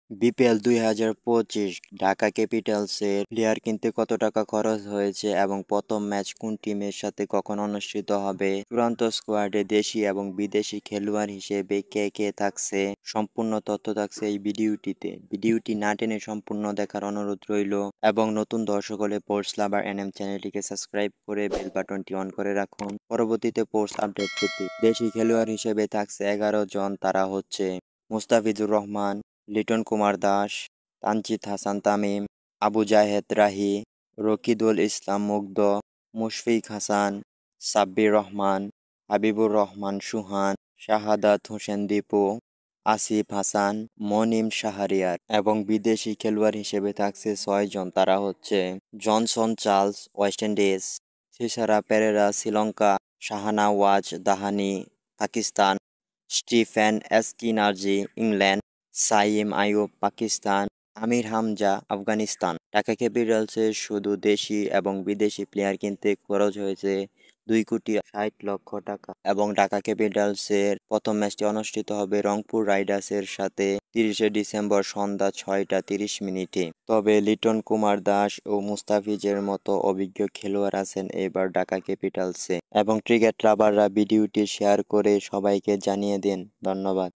BPL ২০২৫ Dhaka ক্যাপিটালসের player কিনতে কত টাকা খরচ হয়েছে এবং প্রথম ম্যাচ কোন টিমের সাথে কখন অনুষ্ঠিত হবে, চূড়ান্ত স্কোয়াডে দেশি এবং বিদেশি খেলোয়াড় হিসেবে কে কে থাকছে, সম্পূর্ণ তথ্য থাকছে এই ভিডিওটিতে। ভিডিওটি না টেনে সম্পূর্ণ দেখার অনুরোধ রইল এবং নতুন দর্শক হলে স্পোর্টস লাভার এনএম চ্যানেলটিকে সাবস্ক্রাইব করে বেল বাটনটি অন করে রাখুন পরবর্তীতে স্পোর্টস আপডেট পেতে। দেশি খেলোয়াড় হিসেবে থাকছে 11 জন, তারা হচ্ছে মুস্তাফিজুর রহমান, লিটন কুমার দাস, তানজিদ হাসান তামিম, আবু জাহেদ রাহি, রকিদুল ইসলাম মুগ্ধ, মুশফিক হাসান, সাব্বির রহমান, হাবিবুর রহমান সুহান, শাহাদাত হোসেন দীপু, আসিফ হাসান, মনিম শাহরিয়ার এবং বিদেশি খেলোয়াড় হিসেবে থাকছে 6 জন, তারা হচ্ছে Johnson Charles West Indies, Thisara Perera Sri Lanka, Shahnawaz Dahani Pakistan, Stephen Eskinazi England, Saim Ayub Pakistan, Amir Hamza Afghanistan. Dhaka ক্যাপিটালসের শুধু দেশি এবং বিদেশি প্লেয়ার কিনতে খরচ হয়েছে 2,60,00,000 টাকা এবং ঢাকা ক্যাপিটালসের প্রথম ম্যাচটি অনুষ্ঠিত হবে রংপুর রাইডার্সের সাথে 30শে ডিসেম্বর সন্ধ্যা 6টা 30 মিনিটে। তবে লিটন কুমার দাস ও মুস্তাফিজের মতো অভিজ্ঞ খেলোয়াড় আছেন এবার ঢাকা ক্যাপিটালসে এবং ক্রিকেট লাভাররা ভিডিওটি শেয়ার করে সবাইকে জানিয়ে দিন। ধন্যবাদ।